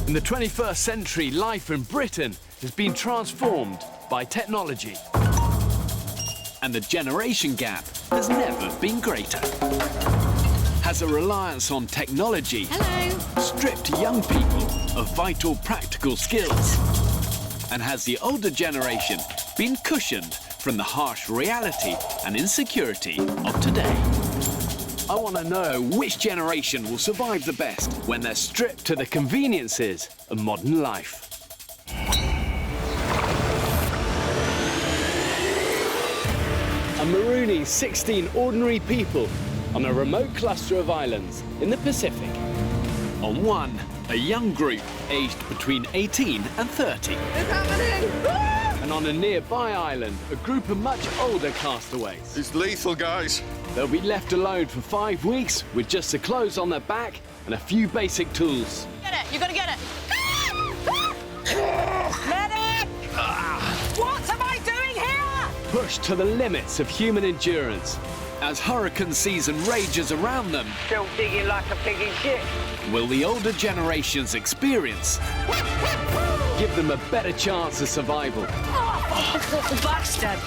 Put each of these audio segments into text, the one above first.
In the 21st century, life in Britain has been transformed by technology. And the generation gap has never been greater. Has a reliance on technology stripped young people of vital practical skills? And has the older generation been cushioned from the harsh reality and insecurity of today? I want to know which generation will survive the best when they're stripped to the conveniences of modern life. I'm marooning 16 ordinary people on a remote cluster of islands in the Pacific. On one, a young group aged between 18 and 30. It's happening! And on a nearby island, a group of much older castaways. It's lethal, guys. They'll be left alone for 5 weeks with just the clothes on their back and a few basic tools. Get it! You gotta get it! Medic! What am I doing here? Pushed to the limits of human endurance. As hurricane season rages around them, Still digging like a pig in shit. will the older generation's experience give them a better chance of survival? Oh, bastard!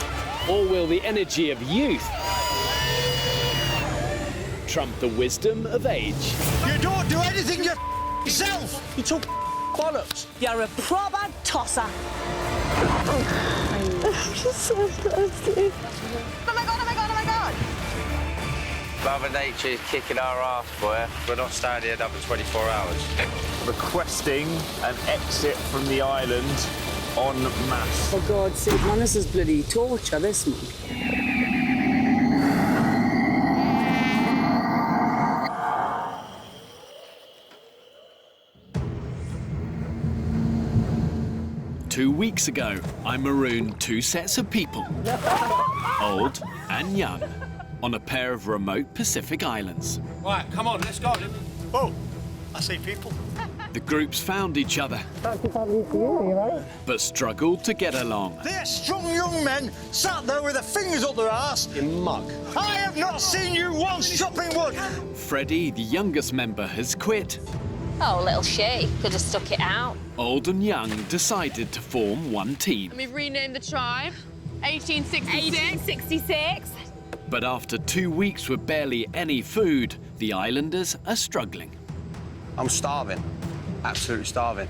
Or will the energy of youth trump the wisdom of age? You don't do anything yourself! You talk bollocks. You're a proper tosser. I'm just so thirsty. Oh my god, oh my god, oh my god! Mother Nature is kicking our ass, boy. We're not staying here another 24 hours. Requesting an exit from the island en masse. For God's sake, man, this is bloody torture, this man. 2 weeks ago, I marooned 2 sets of people, old and young, on a pair of remote Pacific islands. Right, come on, let's go. Oh, I see people. The groups found each other, but struggled to get along. They're strong young men sat there with their fingers up their arse. You mug. I have not seen you once chopping wood. Freddie, the youngest member, has quit. Oh, little she. Could have stuck it out. Old and young decided to form one team. And we've renamed the tribe. 1866. 1866. But after 2 weeks with barely any food, the islanders are struggling. I'm starving. Absolutely starving.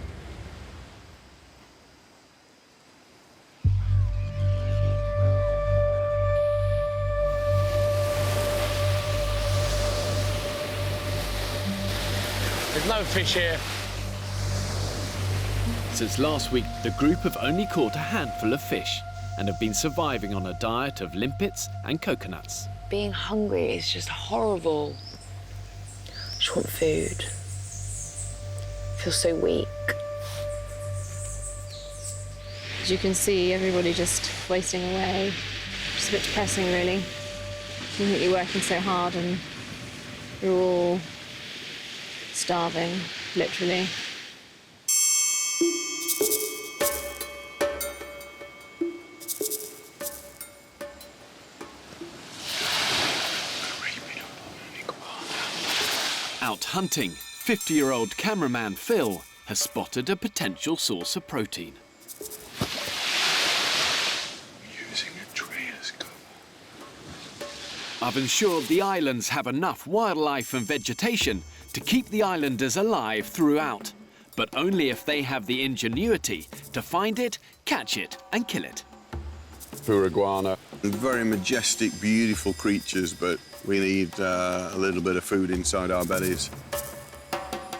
There's no fish here. Since last week, the group have only caught a handful of fish and have been surviving on a diet of limpets and coconuts. Being hungry is just horrible. I just want food. I feel so weak. As you can see, everybody just wasting away. Just a bit depressing, really. You think you're working so hard and you're all starving, literally. Out hunting, 50-year-old cameraman Phil has spotted a potential source of protein. Using a tree as cover. I've ensured the islands have enough wildlife and vegetation to keep the islanders alive throughout, but only if they have the ingenuity to find it, catch it, and kill it. Poor iguana. Very majestic, beautiful creatures, but we need a little bit of food inside our bellies.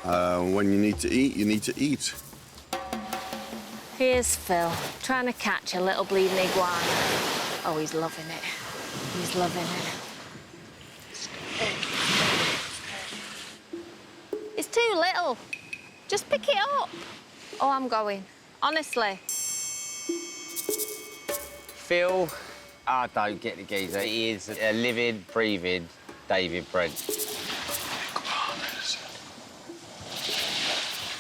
When you need to eat, you need to eat. Here's Phil, trying to catch a little bleeding iguana. Oh, he's loving it. He's loving it. It's too little. Just pick it up. Oh, I'm going. Honestly. Phil, I don't get the geezer. He is a living, breathing David Brent. Iguanas.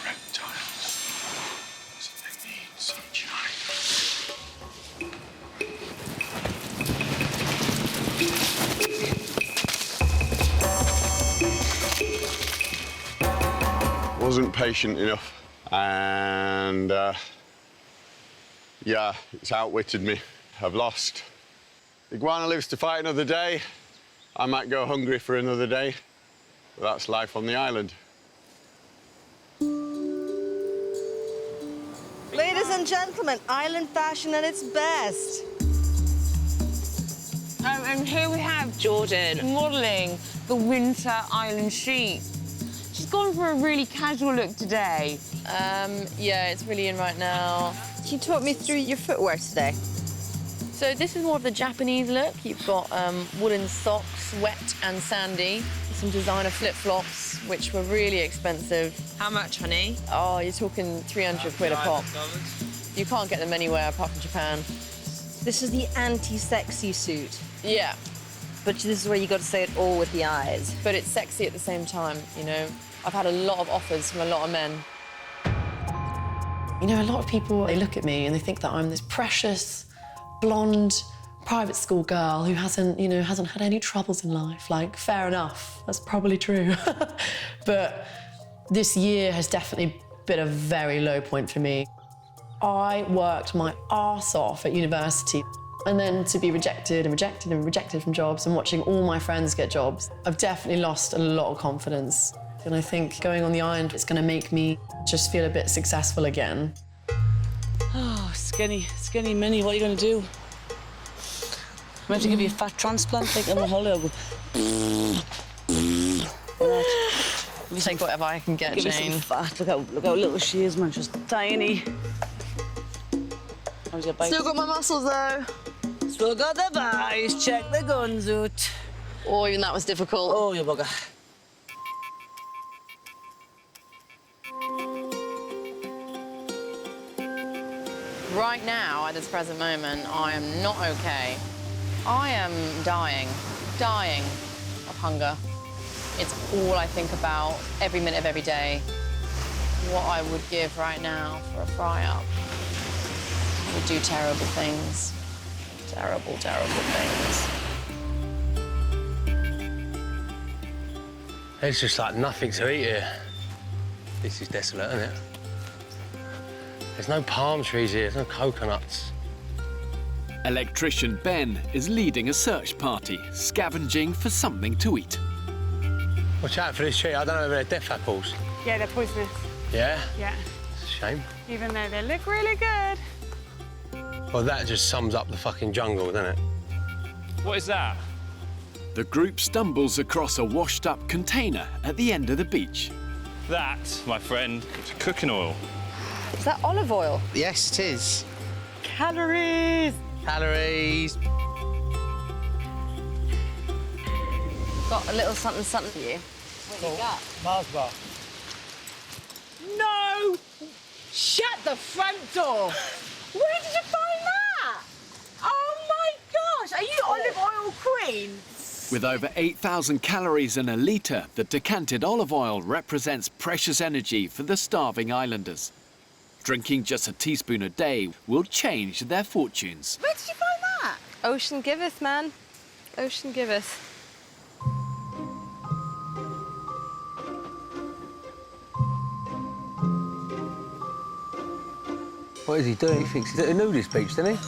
Reptiles. So they need sunshine. Wasn't patient enough. And, yeah, it's outwitted me. I've lost. Iguana lives to fight another day. I might go hungry for another day, but that's life on the island. Ladies and gentlemen, island fashion at its best. And here we have Jordan modelling the winter island sheet. She's gone for a really casual look today. Yeah, it's really in right now. Can you talk me through your footwear today? So this is more of the Japanese look. You've got woolen socks, wet and sandy, some designer flip-flops, which were really expensive. How much, honey? Oh, you're talking 300 quid a pop. You can't get them anywhere apart from Japan. This is the anti-sexy suit. Yeah. But this is where you got to say it all with the eyes. But it's sexy at the same time, you know? I've had a lot of offers from a lot of men. You know, a lot of people, they look at me and they think that I'm this precious, blonde, private school girl who hasn't had any troubles in life. Like, fair enough, that's probably true. But this year has definitely been a very low point for me. I worked my arse off at university, and then to be rejected and rejected and rejected from jobs and watching all my friends get jobs, I've definitely lost a lot of confidence. And I think going on the island is going to make me just feel a bit successful again. Oh, skinny mini, what are you going to do? I'm going to give you a fat transplant, take them on holiday. Take whatever I can get, Give Jane. you some fat. Look how little she is, man, just tiny. How's your bike? Still got my muscles, though. Still got the boys, check the guns out. Oh, even that was difficult. Oh, you bugger. Right now, at this present moment, I am not okay. I am dying of hunger. It's all I think about every minute of every day. What I would give right now for a fry-up. I would do terrible things. Terrible, terrible things. There's just like nothing to eat here. This is desolate, isn't it? There's no palm trees here, there's no coconuts. Electrician Ben is leading a search party, scavenging for something to eat. Watch out for this tree, I don't know if they're death apples. Yeah, they're poisonous. Yeah? Yeah. It's a shame. Even though they look really good. Well, that just sums up the fucking jungle, doesn't it? What is that? The group stumbles across a washed-up container at the end of the beach. That, my friend, is cooking oil. Is that olive oil? Yes, it is. Calories! Calories. Got a little something for you. What you got? Mars bar. No! Shut the front door! Where did you find that? Oh my gosh! Are you olive oil queen? With over 8,000 calories in a litre, the decanted olive oil represents precious energy for the starving islanders. Drinking just a teaspoon a day will change their fortunes. Where did you find that? Ocean giveth, man. Ocean giveth. What is he doing? He thinks he's at a nudist beach, doesn't he?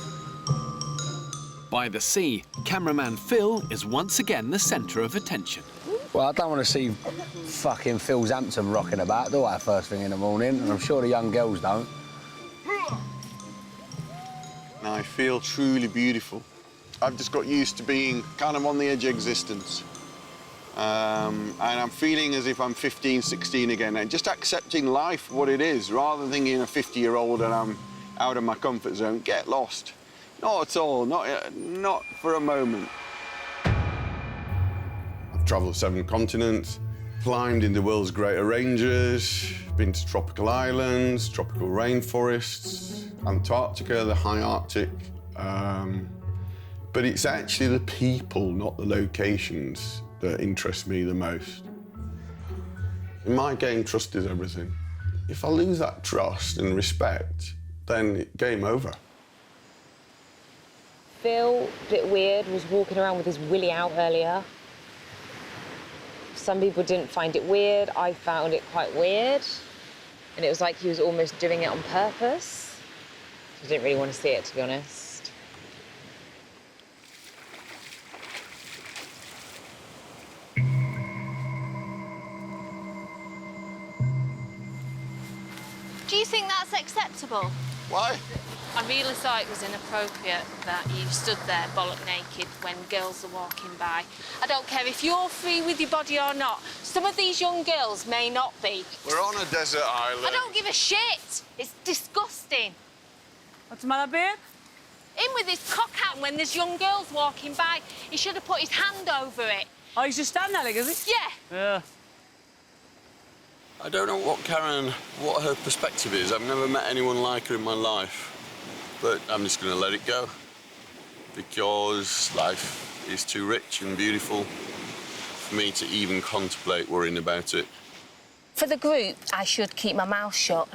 By the sea, cameraman Phil is once again the centre of attention. Well, I don't want to see fucking Phil Hampton rocking about, do I, first thing in the morning? And I'm sure the young girls don't. Now, I feel truly beautiful. I've just got used to being kind of on the edge of existence. And I'm feeling as if I'm 15, 16 again, and just accepting life for what it is, rather than thinking a 50-year-old and I'm out of my comfort zone. Get lost. Not at all, not for a moment. I've travelled 7 continents, climbed in the world's greater ranges, been to tropical islands, tropical rainforests, Antarctica, the high Arctic. But it's actually the people, not the locations, that interest me the most. In my game, trust is everything. If I lose that trust and respect, then game over. Phil, a bit weird, was walking around with his willy out earlier. Some people didn't find it weird. I found it quite weird. And it was like he was almost doing it on purpose. I didn't really want to see it, to be honest. Do you think that's acceptable? Why? I really thought it was inappropriate that you stood there bollock naked when girls are walking by. I don't care if you're free with your body or not. Some of these young girls may not be. We're on a desert island. I don't give a shit. It's disgusting. What's the matter, babe? In with his cock out when there's young girls walking by. He should have put his hand over it. Oh, he's just standing there, like, is he? Yeah. Yeah. I don't know what her perspective is. I've never met anyone like her in my life. But I'm just going to let it go. Because life is too rich and beautiful for me to even contemplate worrying about it. For the group, I should keep my mouth shut.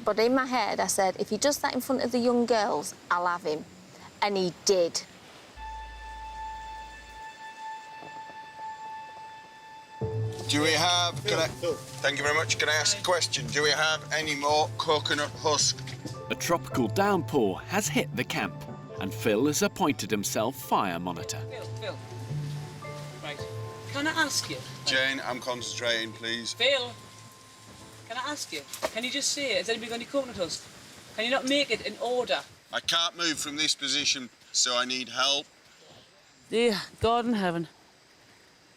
But in my head, I said, if he does that in front of the young girls, I'll have him. And he did. Do we have... Thank you very much. Can I ask a question? Do we have any more coconut husk? A tropical downpour has hit the camp, and Phil has appointed himself fire monitor. Phil. Right. Can I ask you? Jane, I'm concentrating, please. Phil. Can I ask you? Can you just say, has anybody got any coconut husk? Can you not make it in order? I can't move from this position, so I need help. Dear God in heaven.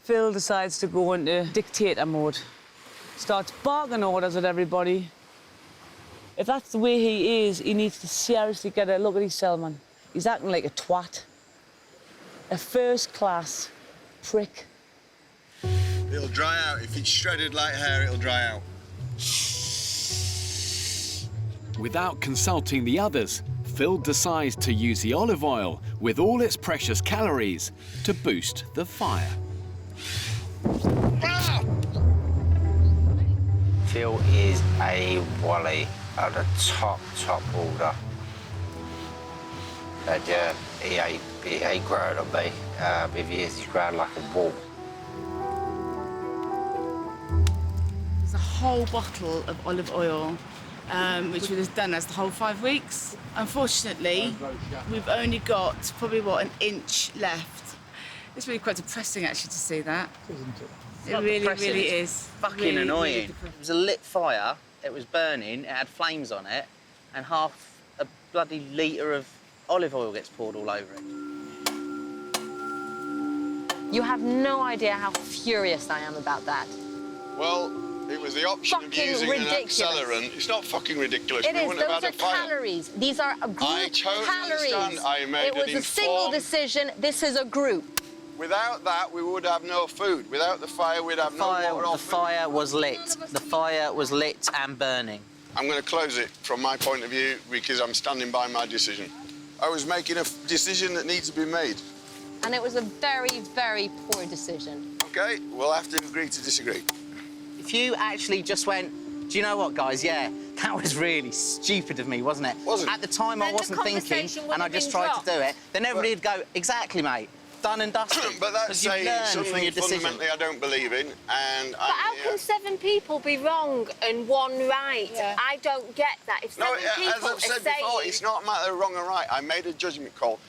Phil decides to go into dictator mode. Starts barking orders at everybody. If that's the way he is, he needs to seriously get a look at his cell, man. He's acting like a twat. A first-class prick. It'll dry out. If it's shredded like hair, it'll dry out. Without consulting the others, Phil decides to use the olive oil with all its precious calories to boost the fire. Phil is a wally of the top order. But he ain't growing on me. If he is, he's growing like a wall. It's a whole bottle of olive oil, which was done as the whole 5 weeks. Unfortunately, we've only got probably, what, an inch left. It's really quite depressing, actually, to see that. Isn't it? It really is. Fucking Really, annoying. really depressing. It was a lit fire, it was burning, it had flames on it, and half a bloody litre of olive oil gets poured all over it. You have no idea how furious I am about that. Well, it was the option of Fucking using ridiculous. an accelerant. It's not fucking ridiculous. It We is. wouldn't Those have are had a fire. calories. These are a group I totally calories. understand. I made it was an a single informed- decision. This is a group. Without that, we would have no food. Without the fire, we'd have no water or The food. fire was lit. The fire was lit and burning. I'm going to close it from my point of view because I'm standing by my decision. I was making a decision that needs to be made. And it was a very, very poor decision. OK, we'll have to agree to disagree. If you actually just went, do you know what, guys? Yeah, that was really stupid of me, wasn't it? Wasn't. At the time, I Then the wasn't thinking, conversation would and I have just been tried to do dropped. it. Then everybody would go, exactly, mate. Done and dusted. But that's Because you've saying learned from something your decision. fundamentally I don't believe in, and But how can 7 people be wrong and 1 right? I don't get that. If 7 people as I've are said saying... before, it's not a matter of wrong or right. I made a judgment call.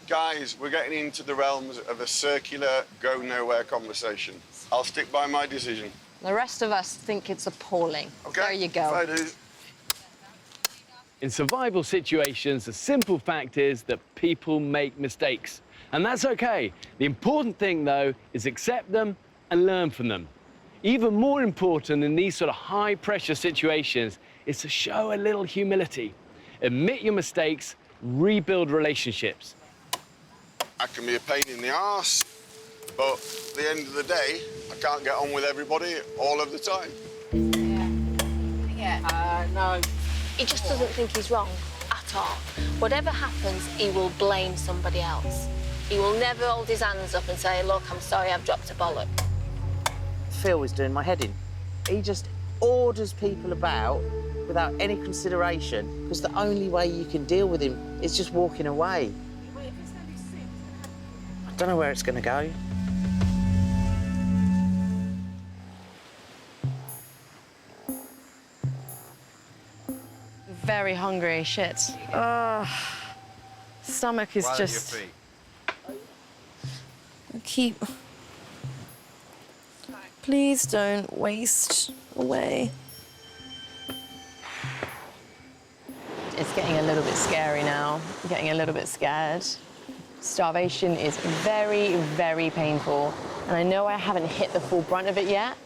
Guys, we're getting into the realms of a circular, go-nowhere conversation. I'll stick by my decision. The rest of us think it's appalling. Okay? There you go. I do. In survival situations, the simple fact is that people make mistakes. And that's okay. The important thing, though, is accept them and learn from them. Even more important in these sort of high-pressure situations is to show a little humility. Admit your mistakes, rebuild relationships. I can be a pain in the arse, but at the end of the day, I can't get on with everybody all of the time. No. He just doesn't think he's wrong at all. Whatever happens, he will blame somebody else. He will never hold his hands up and say, look, I'm sorry, I've dropped a bollock. Phil was doing my head in. He just orders people about without any consideration, because the only way you can deal with him is just walking away. I don't know where it's going to go. very hungry. Shit. Stomach is just... Keep... Please don't waste away. It's getting a little bit scary now. I'm getting a little bit scared. Starvation is very, very painful. And I know I haven't hit the full brunt of it yet,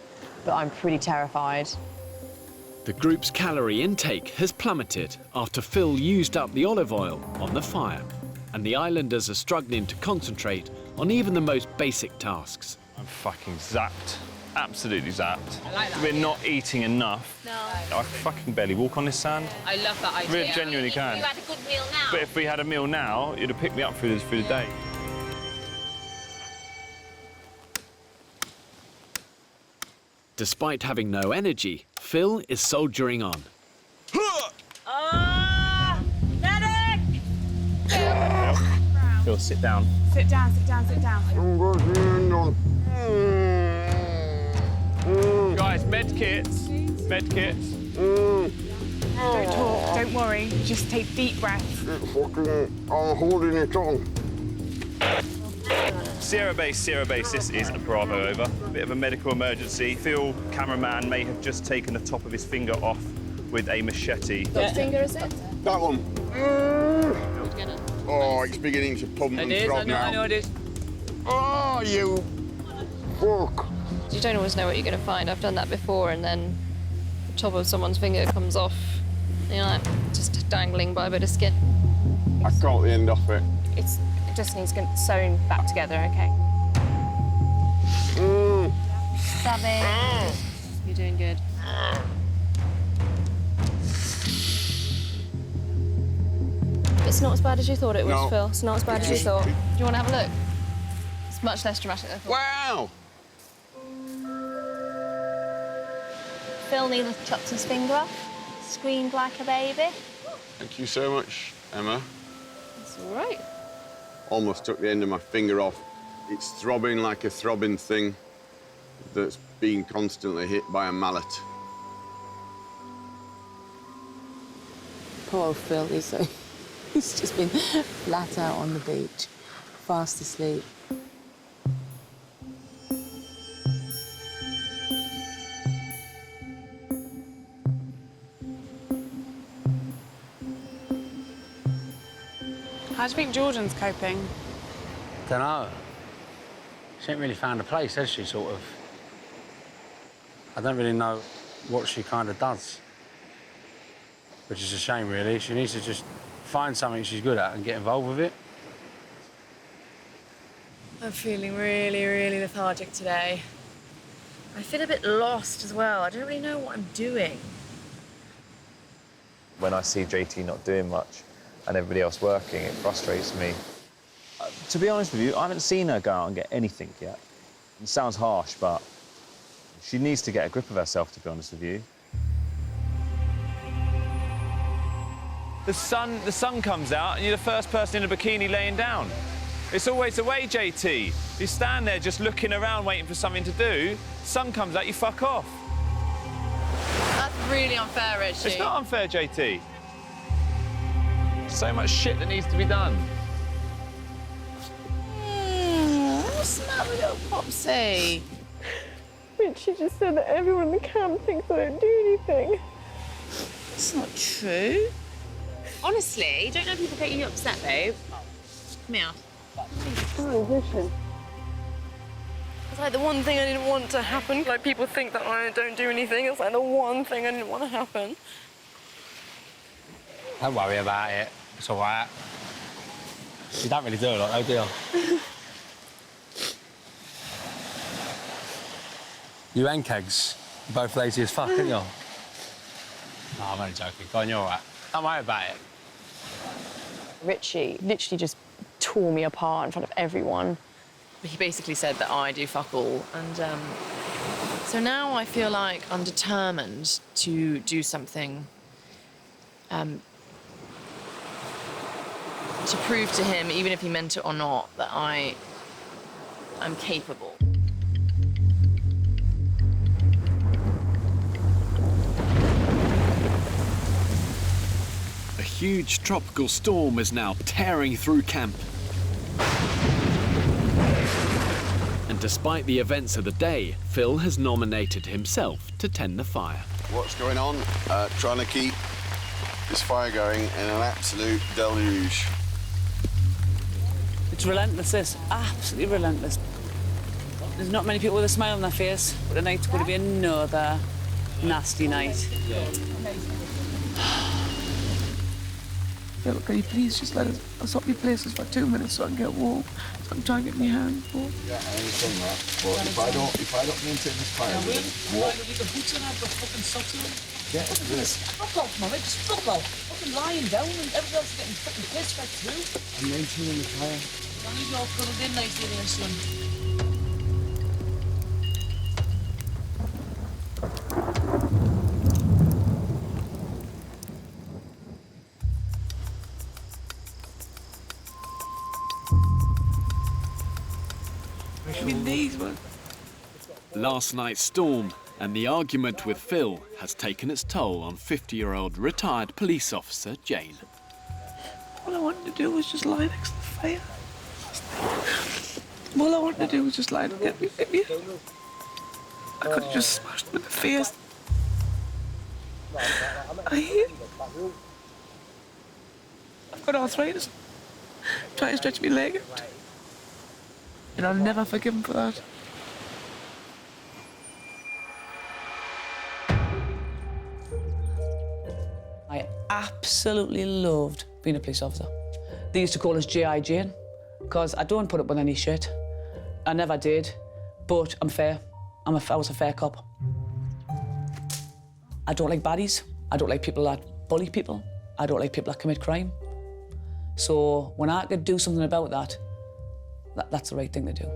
but I'm pretty terrified. The group's calorie intake has plummeted after Phil used up the olive oil on the fire, and the islanders are struggling to concentrate on even the most basic tasks. I'm fucking zapped. Absolutely zapped. I like that We're idea. not eating enough. No. I fucking barely walk on this sand. I love that idea. We genuinely can. If you had a good meal now. But if we had a meal now, you'd have picked me up through the day. Despite having no energy, Phil is soldiering on. Medic! Phil, sit down. Sit down, sit down, sit down. Guys, med kits. Med kits. Don't talk, don't worry. Just take deep breaths. I'm holding it on. Sierra Base, this is a Bravo over. Bit of a medical emergency. Phil, cameraman, may have just taken the top of his finger off with a machete. Which finger is it? That one. Oh, it's beginning to pump and throb now. I know it is. Oh, you fuck. You don't always know what you're going to find. I've done that before, and then the top of someone's finger comes off, you know, like just dangling by a bit of skin. I caught the end off it. It just needs sewn back together, okay? Savvy. You're doing good. It's not as bad as you thought it was, No. Phil. It's not as bad as you thought. Do you want to have a look? It's much less dramatic than I thought. Wow! Phil nearly chopped his finger off. Screamed like a baby. Thank you so much, Emma. It's all right. Almost took the end of my finger off. It's throbbing like a throbbing thing that's being constantly hit by a mallet. Poor Phil, he's just been flat out on the beach, fast asleep. How do you think Jordan's coping? Don't know. She ain't really found a place, has she, sort of? I don't really know what she kind of does. Which is a shame, really. She needs to just find something she's good at and get involved with it. I'm feeling really, really lethargic today. I feel a bit lost as well. I don't really know what I'm doing. When I see JT not doing much and everybody else working, it frustrates me. To be honest with you, I haven't seen her go out and get anything yet. It sounds harsh, but she needs to get a grip of herself, to be honest with you. The sun comes out and you're the first person in a bikini laying down. It's always the way, JT. You stand there just looking around waiting for something to do, sun comes out, you fuck off. That's really unfair, Richie. It's not unfair, JT. So much shit that needs to be done. What's the matter with little Popsy? Richie just said that everyone in the camp thinks I don't do anything. It's not true. Honestly, don't know people get you upset, babe. Come here. It's like the one thing I didn't want to happen. Like, people think that I don't do anything. It's like the one thing I didn't want to happen. Don't worry about it. It's all right. You don't really do a lot, though, do you? You and Kegs, you're both lazy as fuck, aren't you? No, I'm only joking. Go on, you're all right. Don't worry about it. Richie literally just tore me apart in front of everyone. He basically said that I do fuck all. And so now I feel like I'm determined to do something to prove to him, even if he meant it or not, that I'm capable. huge tropical storm is now tearing through camp. And despite the events of the day, Phil has nominated himself to tend the fire. What's going on? Trying to keep this fire going in an absolute deluge. It's relentless, this. Absolutely relentless. There's not many people with a smile on their face, but tonight's going to be another nasty night. Phil, can you please just let us swap your places for 2 minutes so I can get warm? So I'm trying to get my hands warm. Yeah, I understand that. But if I don't maintain this fire, We can boots on, I've got fucking socks on. Yeah, Fuck off, man. Just fuck off. Fucking lying down and everyone else is getting fucking pissed right through. I'm maintaining the fire. I need you all cuddled in nicely there, son. Last night's storm and the argument with Phil has taken its toll on 50-year-old retired police officer Jane. All I wanted to do was just lie next to the fire. All I wanted to do was just lie and get me. I could have just smashed him in the face. I've got arthritis. Try to stretch my leg out. And I'll never forgive him for that. I absolutely loved being a police officer. They used to call us G.I. Jane, because I don't put up with any shit. I never did, but I'm fair. I was a fair cop. I don't like baddies. I don't like people that bully people. I don't like people that commit crime. So when I could do something about that, that's the right thing to do.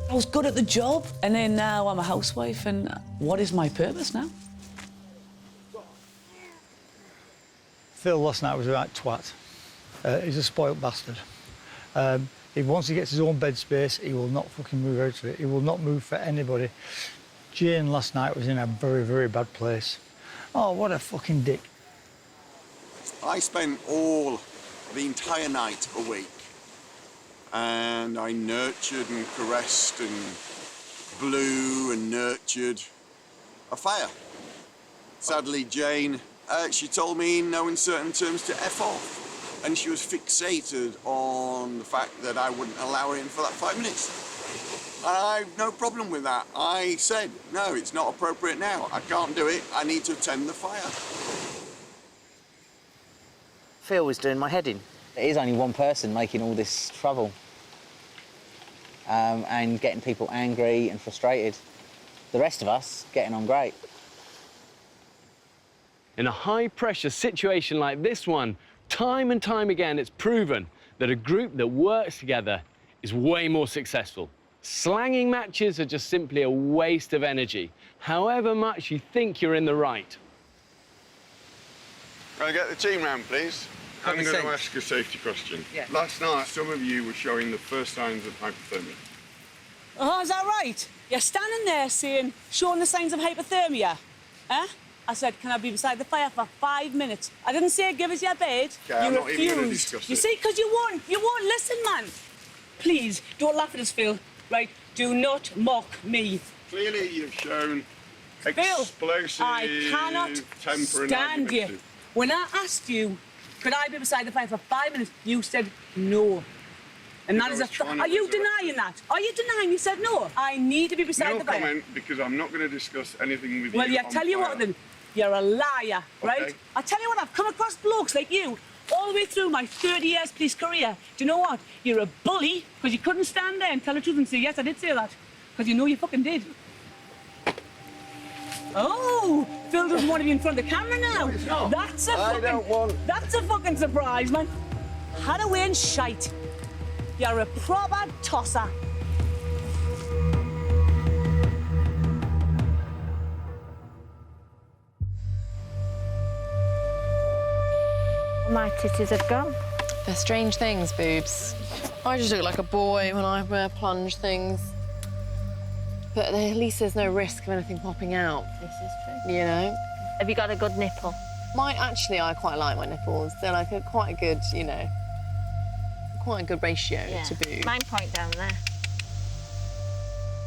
I was good at the job, and then now I'm a housewife, and what is my purpose now? Phil last night was a right twat. He's a spoilt bastard. Once he gets his own bed space, he will not fucking move out of it. He will not move for anybody. Jane last night was in a very, very bad place. Oh, what a fucking dick. I spent the entire night awake, and I nurtured and caressed and blew and nurtured a fire. Sadly, Jane, she told me in no uncertain terms to F off. And she was fixated on the fact that I wouldn't allow her in for that 5 minutes. And I have no problem with that. I said, no, it's not appropriate now. I can't do it. I need to tend the fire. Phil was doing my head in. It is only one person making all this trouble and getting people angry and frustrated. The rest of us getting on great. In a high-pressure situation like this one, time and time again, it's proven that a group that works together is way more successful. Slanging matches are just simply a waste of energy, however much you think you're in the right. Can I get the team round, please? I'm going to ask a safety question. Yeah. Last night, some of you were showing the first signs of hypothermia. Oh, is that right? You're standing there saying, showing the signs of hypothermia, eh? I said, can I be beside the fire for 5 minutes? I didn't say give us your bed. Okay, I'm you not refused. even going to discuss it. You see, because you won't listen, man. Please, don't laugh at us, Phil. Right? Do not mock me. Clearly, you've shown Phil, explosive I cannot temper and stand you. argumentative. When I asked you, could I be beside the fire for 5 minutes, you said no. And that is Are you denying that? Are you denying you said no? I need to be beside the fire. No comment, because I'm not going to discuss anything with you. Well, I tell you what then. You're a liar, right? Okay. I tell you what, I've come across blokes like you all the way through my 30 years police career. Do you know what? You're a bully because you couldn't stand there and tell the truth and say, yes, I did say that. Because you know you fucking did. Oh, Phil doesn't want to be in front of the camera now. No, it's not. That's a fucking surprise, man. Had away and shite. You're a proper tosser. My titties have gone. They're strange things, boobs. I just look like a boy when I wear plunge things. But at least there's no risk of anything popping out. This is true. You know? Have you got a good nipple? I quite like my nipples. They're like quite a good, you know, quite a good ratio to boot. Mine point down there.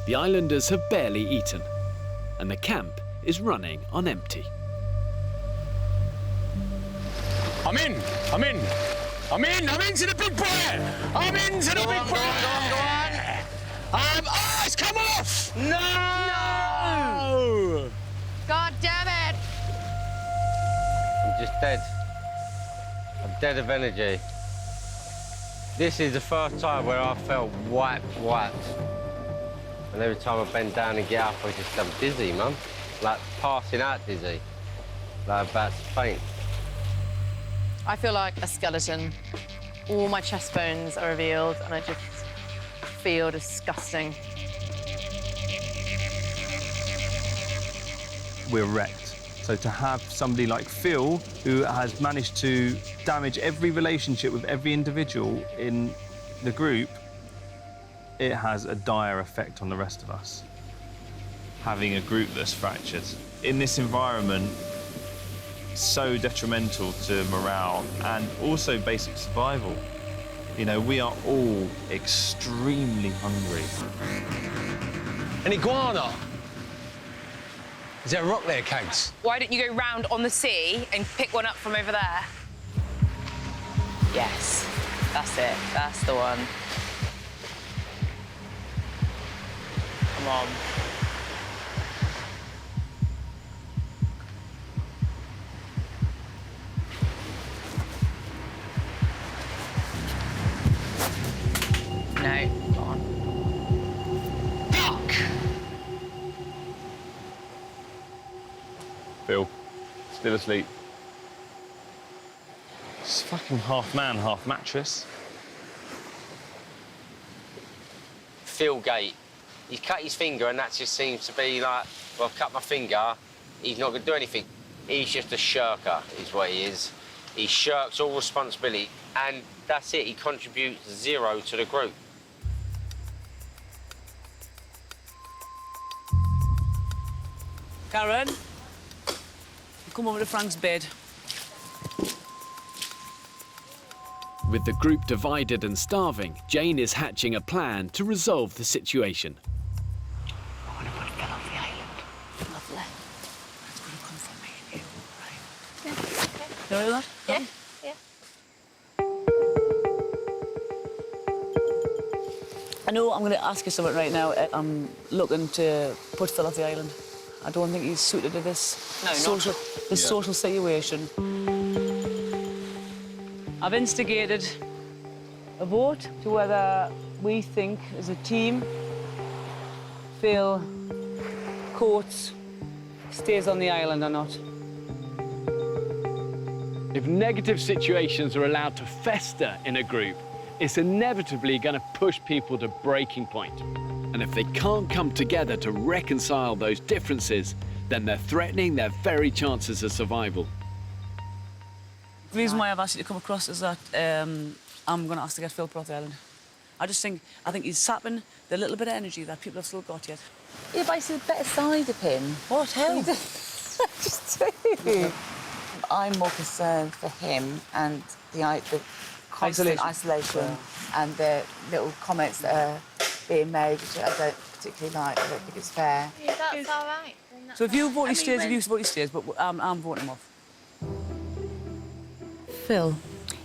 The islanders have barely eaten, and the camp is running on empty. I'm in! I'm in! I'm in! I'm into the big boy! I'm into the big boy! Go on! Oh, it's come off! No! No! God damn it! I'm just dead. I'm dead of energy. This is the first time where I felt wiped. And every time I bend down and get up, I'm dizzy, Mum. Like passing out dizzy. Like about to faint. I feel like a skeleton. All my chest bones are revealed, and I just feel disgusting. We're wrecked. So to have somebody like Phil, who has managed to damage every relationship with every individual in the group, it has a dire effect on the rest of us. Having a group that's fractured in this environment, so detrimental to morale and also basic survival. You know, we are all extremely hungry. An iguana! Is there a rock there, Kags? Why don't you go round on the sea and pick one up from over there? Yes, that's it. That's the one. Come on. No, go on. Fuck! Phil, still asleep. It's fucking half man, half mattress. Phil Gate. He's cut his finger and that just seems to be like, well, I've cut my finger, he's not going to do anything. He's just a shirker, is what he is. He shirks all responsibility, and that's it. He contributes 0 to the group. Karen, come over to Frank's bed. With the group divided and starving, Jane is hatching a plan to resolve the situation. I want to put Phil off the island. Lovely. That's going to come from me and you, right? You all right with that? Yeah. I know I'm going to ask you something right now. I'm looking to put Phil off the island. I don't think he's suited to this social situation. I've instigated a vote to whether we think, as a team, Phil Coates stays on the island or not. If negative situations are allowed to fester in a group, it's inevitably going to push people to breaking point. And if they can't come together to reconcile those differences, then they're threatening their very chances of survival. The reason why I've asked you to come across is that I'm going to ask to get Phil put off the island. I think he's sapping the little bit of energy that people have still got yet. Yeah, but I see the better side of him. What? How? Just do. I'm more concerned for him and the constant isolation and the little comments that are being made, which I don't particularly like. I don't think it's fair. Yeah, that's all right. So if you vote he stays, if you vote he stays, but I'm voting him off. Phil,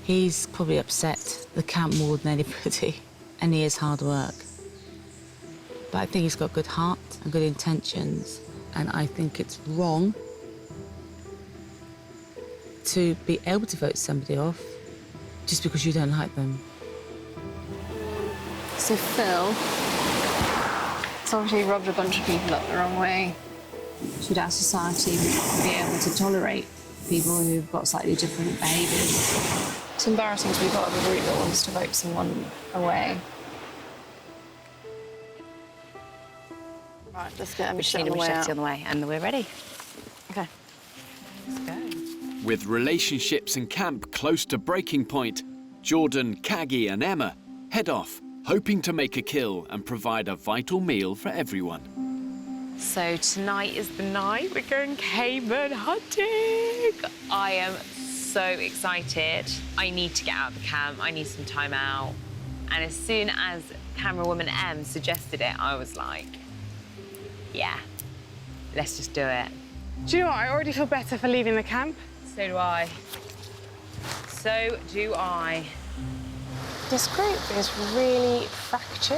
he's probably upset the camp more than anybody, and he is hard work. But I think he's got good heart and good intentions, and I think it's wrong to be able to vote somebody off just because you don't like them. So Phil, it's obviously rubbed a bunch of people up the wrong way. Should our society be able to tolerate people who've got slightly different behaviours? It's embarrassing to be part of a group that wants to vote someone away. Right, let's get him on the way, and we're ready. Okay. Let's go. With relationships in camp close to breaking point, Jordan, Kagi and Emma head off, hoping to make a kill and provide a vital meal for everyone. So tonight is the night. We're going caiman hunting. I am so excited. I need to get out of the camp. I need some time out. And as soon as camerawoman M suggested it, I was like, yeah, let's just do it. Do you know what? I already feel better for leaving the camp. So do I. So do I. This group is really fractured.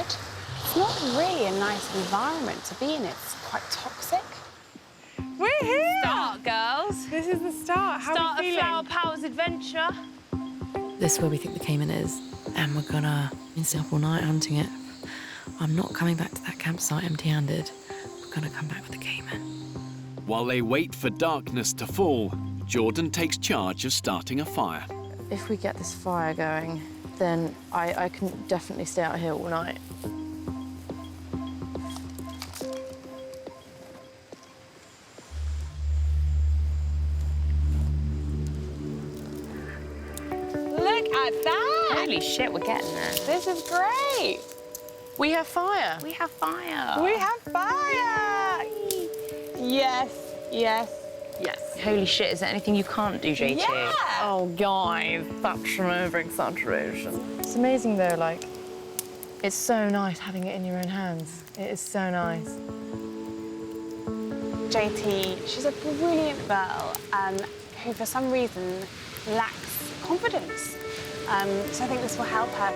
It's not really a nice environment to be in. It's quite toxic. We're here! Start, girls. This is the start. How Start are we a feeling? Flower Powers adventure. This is where we think the caiman is, and we're gonna stay up all night hunting it. I'm not coming back to that campsite empty-handed. We're gonna come back with the caiman. While they wait for darkness to fall, Jordan takes charge of starting a fire. If we get this fire going, then I can definitely stay out here all night. Look at that! Holy shit, we're getting there. This is great. We have fire. We have fire. We have fire! Yes, yes, yes. Holy shit, is there anything you can't do, JT? Yeah! Oh, guys, that's an over-exaggeration. It's amazing, though, like, it's so nice having it in your own hands. It is so nice. JT, she's a brilliant girl who, for some reason, lacks confidence. So I think this will help her.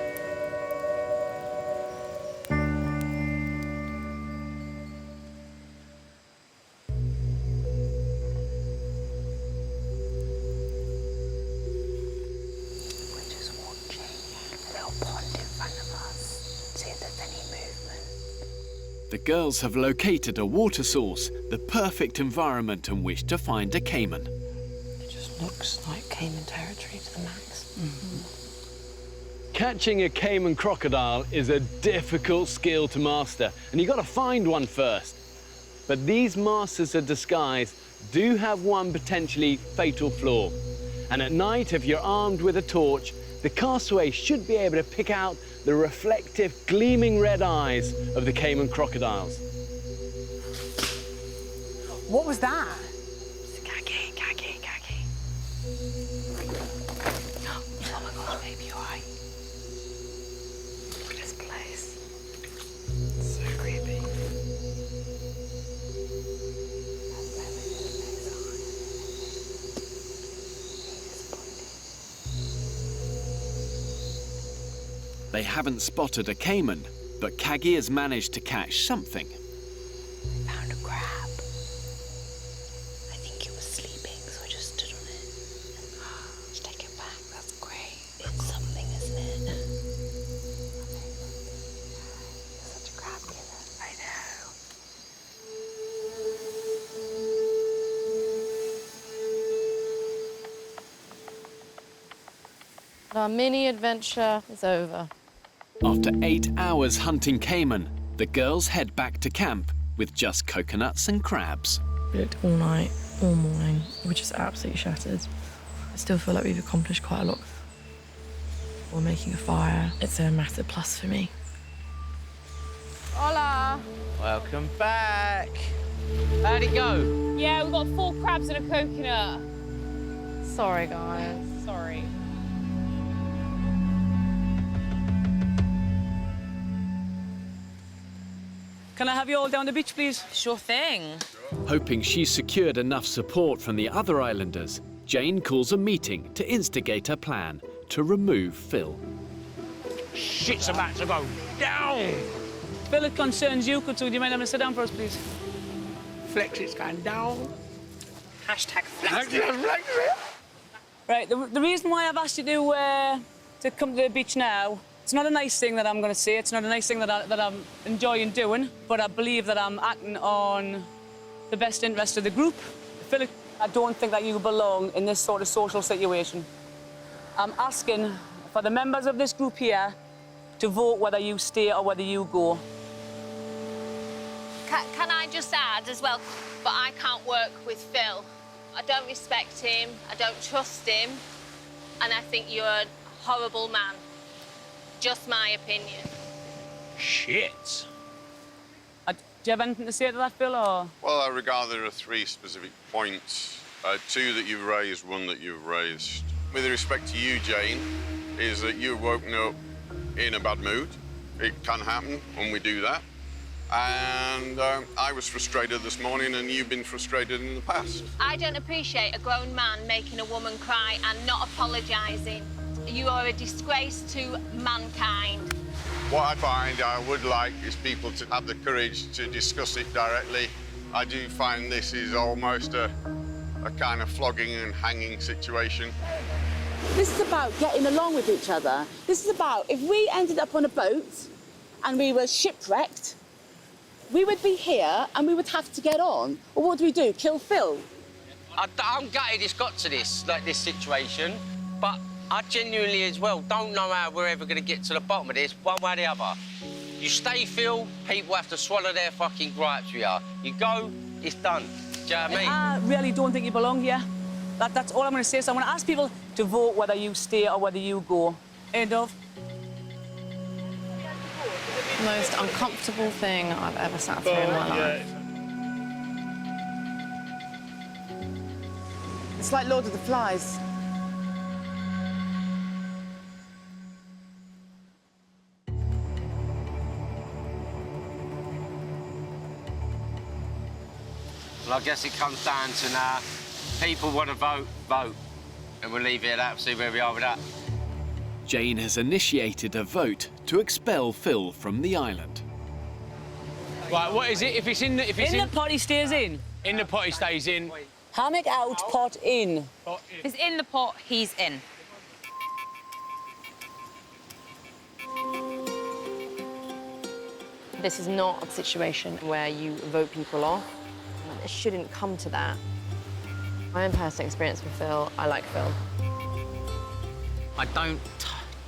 The girls have located a water source, the perfect environment in which to find a caiman. It just looks like caiman territory to the max. Catching a caiman crocodile is a difficult skill to master, and you've got to find one first. But these masters of disguise do have one potentially fatal flaw. And at night, if you're armed with a torch, the castaway should be able to pick out the reflective, gleaming red eyes of the caiman crocodiles. What was that? Khaki. Oh my God, baby, you all right? Look at this place. It's so creepy. They haven't spotted a caiman, but Kagi has managed to catch something. Found a crab. I think it was sleeping, so I just stood on it. Let's take it back. That's great. It's something, isn't it? Such a crab killer. I know. Our mini adventure is over. After 8 hours hunting caiman, the girls head back to camp with just coconuts and crabs. We looked all night, all morning. We're just absolutely shattered. I still feel like we've accomplished quite a lot. We're making a fire. It's a massive plus for me. Hola. Welcome back. How'd it go? Yeah, we've got 4 crabs and a coconut. Sorry, guys. Sorry. Can I have you all down the beach, please? Sure thing. Hoping she's secured enough support from the other islanders, Jane calls a meeting to instigate a plan to remove Phil. Shit's about to go down. Phil, it concerns you. Could you mind having to sit down for us, please? Flex, it's going down. Hashtag flex. Right, the reason why I've asked you to come to the beach now, it's not a nice thing that I'm going to say. It's not a nice thing that I'm enjoying doing, but I believe that I'm acting on the best interest of the group. Philip, I don't think that you belong in this sort of social situation. I'm asking for the members of this group here to vote whether you stay or whether you go. Can I just add as well, but I can't work with Phil. I don't respect him, I don't trust him, and I think you're a horrible man. Just my opinion. Shit. Do you have anything to say to that, Phil, or...? Well, I regard there are 3 specific points. 2 that you've raised, 1 that you've raised. With respect to you, Jane, is that you've woken up in a bad mood. It can happen when we do that. And I was frustrated this morning, and you've been frustrated in the past. I don't appreciate a grown man making a woman cry and not apologising. You are a disgrace to mankind. What I find I would like is people to have the courage to discuss it directly. I do find this is almost a kind of flogging and hanging situation. This is about getting along with each other. This is about if we ended up on a boat and we were shipwrecked, we would be here and we would have to get on. Or what do? Kill Phil? I'm gutted it's got to this situation, but I genuinely as well don't know how we're ever going to get to the bottom of this, one way or the other. You stay, Phil, people have to swallow their fucking gripes with you. You go, it's done. Do you know what I mean? I really don't think you belong here. That's all I'm going to say. So I'm going to ask people to vote whether you stay or whether you go. End of. Most uncomfortable thing I've ever sat through in my life. It's like Lord of the Flies. Well, I guess it comes down to now, people want to vote, vote. And we'll leave it at that, see where we are with that. Jane has initiated a vote to expel Phil from the island. Right, what is it? If it's in the... If it's in the pot, he stays in. In the pot, he stays in. Hammock out, pot in. If it's in the pot, he's in. This is not a situation where you vote people off. It shouldn't come to that. My own personal experience with Phil, I like Phil. I don't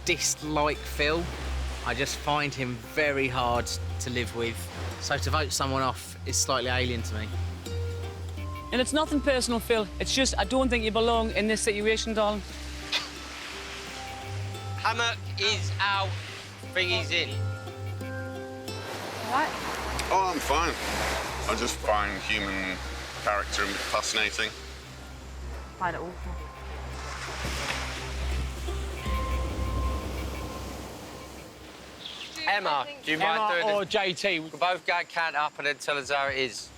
dislike Phil. I just find him very hard to live with. So to vote someone off is slightly alien to me. And it's nothing personal, Phil. It's just I don't think you belong in this situation, darling. Hammock is out, thingy's in. Right. Oh, I'm fine. I just find human character fascinating. Find it awful. Emma, do you mind Emma doing or this? JT? We can both go count up and then tell us how it is.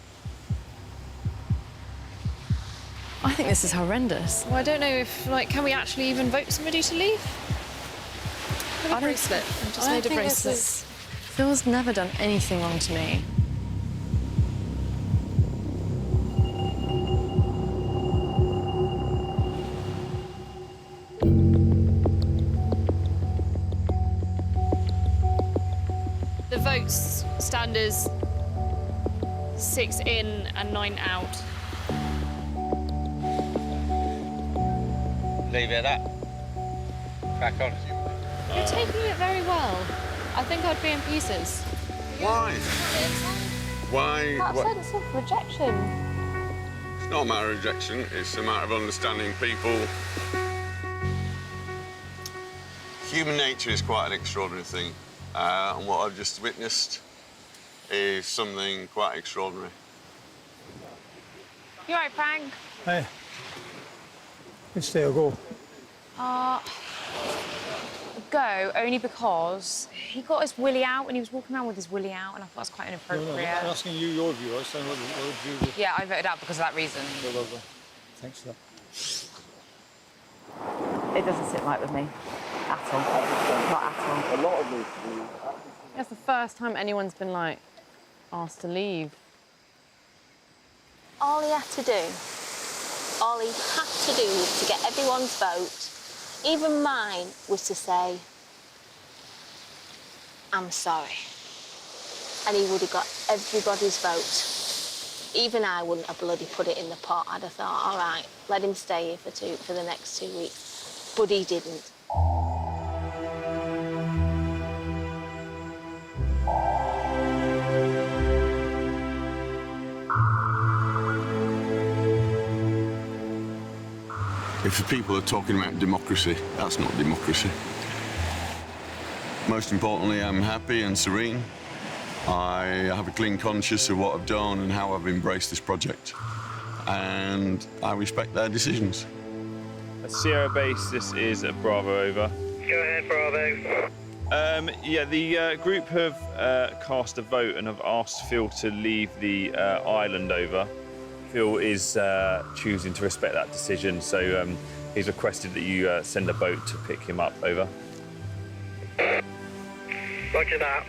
I think this is horrendous. Well, I don't know if, can we actually even vote somebody to leave? I don't bracelet. I just I made a think this bracelet. is- Phil's never done anything wrong to me. The votes stand as 6 in and 9 out. Leave it at that. Crack on. You're taking it very well. I think I'd be in pieces. Why? Why? That What? sense of rejection. It's not a matter of rejection, it's a matter of understanding people. Human nature is quite an extraordinary thing, and what I've just witnessed is something quite extraordinary. You right, Frank? Hey. You stay or go? Go, only because he got his willy out and he was walking around with his willy out and I thought it was quite inappropriate. I'm asking you your view. I was saying what view. Yeah, I voted out because of that reason. Thanks for that. It doesn't sit right with me at all. Not at all. A lot of these. It's the first time anyone's been, asked to leave. All he had to do to get everyone's vote, even mine, was to say, I'm sorry. And he would have got everybody's vote. Even I wouldn't have bloody put it in the pot. I'd have thought, all right, let him stay here for the next 2 weeks. But he didn't. If the people are talking about democracy, that's not democracy. Most importantly, I'm happy and serene. I have a clean conscience of what I've done and how I've embraced this project. And I respect their decisions. At Sierra Base, this is a Bravo over. Go ahead, Bravo. Yeah, the group have cast a vote and have asked Phil to leave the island over. Phil is choosing to respect that decision, so he's requested that you send a boat to pick him up, over. Roger that.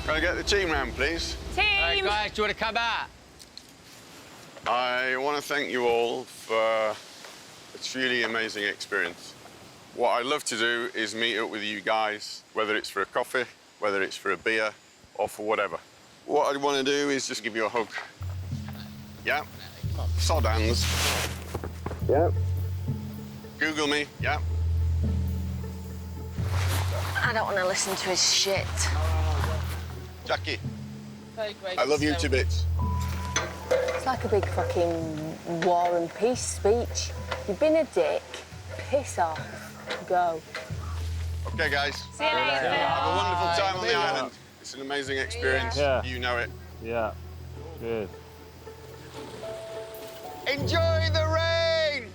Can I get the team round, please? Team! Hey, guys, do you want to come out? I want to thank you all for a truly amazing experience. What I love to do is meet up with you guys, whether it's for a coffee, whether it's for a beer, or for whatever. What I want to do is just give you a hug. Yeah? Sod hands. Yeah. Google me. Yeah. I don't want to listen to his shit. Jackie, I love you to bits. It's like a big fucking war and peace speech. You've been a dick. Piss off. Go. Okay, guys. See you later. Have a wonderful time on the island. It's an amazing experience. Yeah. You know it. Yeah. Good. Enjoy the rain!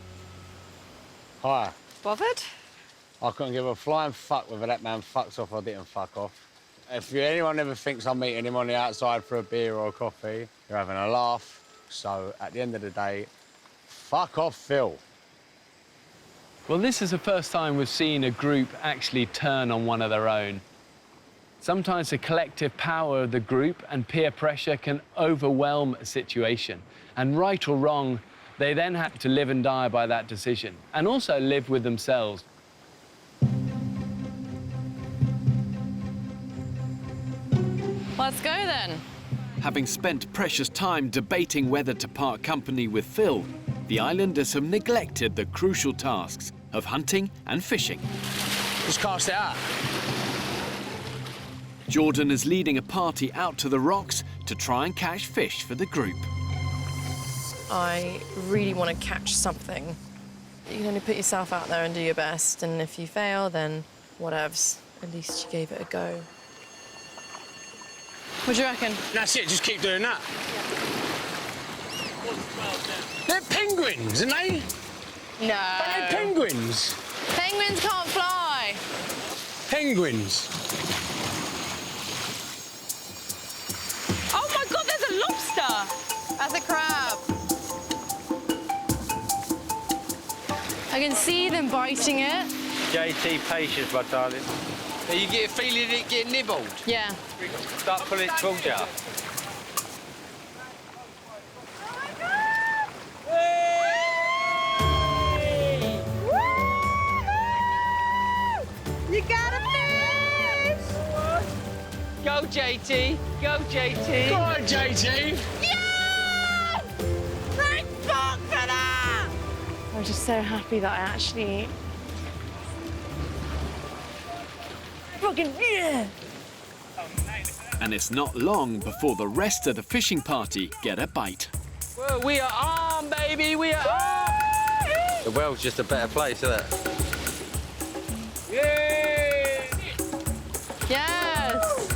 Hi. Bothered? I couldn't give a flying fuck whether that man fucks off or didn't fuck off. If anyone ever thinks I'm meeting him on the outside for a beer or a coffee, you're having a laugh. So, at the end of the day, fuck off, Phil. Well, this is the first time we've seen a group actually turn on one of their own. Sometimes the collective power of the group and peer pressure can overwhelm a situation. And right or wrong, they then have to live and die by that decision, and also live with themselves. Let's go then. Having spent precious time debating whether to part company with Phil, the islanders have neglected the crucial tasks of hunting and fishing. Just cast it out. Jordan is leading a party out to the rocks to try and catch fish for the group. I really want to catch something. You can only put yourself out there and do your best, and if you fail, then whatevs. At least you gave it a go. What do you reckon? That's it, just keep doing that. They're penguins, aren't they? No. Are they penguins? Penguins can't fly. Penguins. Oh my God, there's a lobster. That's a crab. I can see them biting it. JT, patience, my darling. You get a feeling it get nibbled? Yeah. Start pulling it towards you. You got a fish! Go, JT. Go, JT. Go on, JT. Yeah! Thank fuck for that! I'm just so happy that I actually... Fucking yeah! And it's not long before the rest of the fishing party get a bite. Well, we are on, baby. We are on. The world's just a better place, isn't it? Yay! Yes!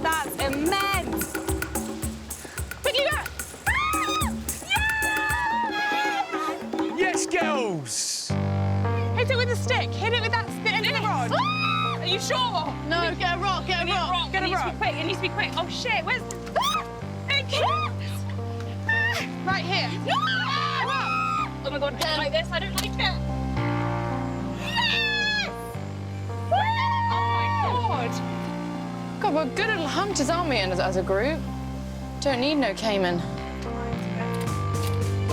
That's immense! Quickly back! Yes, girls! Hit it with a stick. Hit it with that end of the rod. Are you sure? No, get a rock, get a rock. Get a rock. It needs to be quick. Oh shit, where's right here. No! Oh my God, I don't like this. I don't like it. Yes! Oh my God. God, we're good little hunters, aren't we, as a group? Don't need no caiman.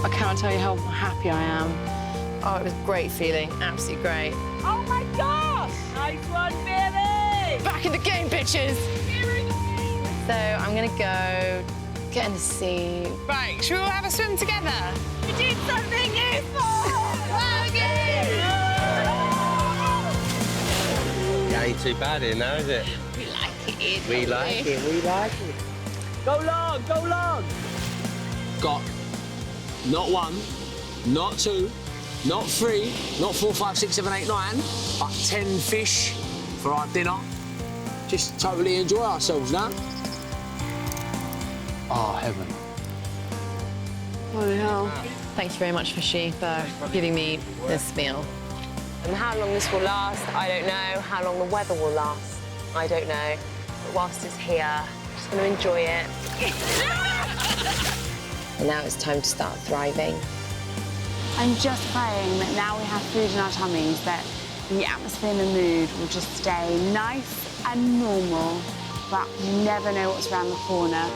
I cannot tell you how happy I am. Oh, it was a great feeling. Absolutely great. Oh my gosh! Nice one, baby! Back in the game, bitches! So I'm gonna go get in the sea. Right, should we all have a swim together? We did something useful! It ain't too bad here now, is it? We like it. We like it. We like it. Go long, go long. Got not one, not two, Not 3, not 4, 5, 6, 7, 8, 9, but 10 fish for our dinner. Just totally enjoy ourselves now. Oh, heaven. Holy hell. Thank you very much, Fishy, for giving me this meal. And how long this will last, I don't know. How long the weather will last, I don't know. But whilst it's here, I'm just going to enjoy it. And now it's time to start thriving. I'm just praying that now we have food in our tummies, that the atmosphere and the mood will just stay nice and normal, but you never know what's around the corner.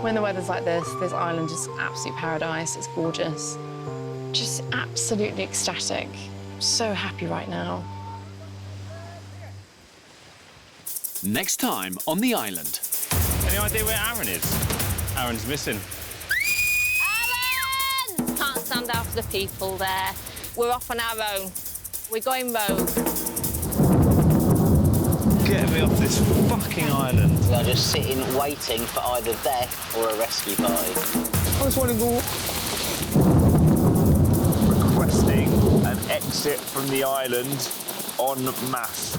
When the weather's like this island is absolute paradise. It's gorgeous. Just absolutely ecstatic. So happy right now. Next time on the island. Any idea where Aaron is? Aaron's missing. Aaron! Can't stand out for the people there. We're off on our own. We're going rogue. Get me off this fucking island. We are just sitting, waiting for either death or a rescue party. I just want to go. Requesting an exit from the island en masse.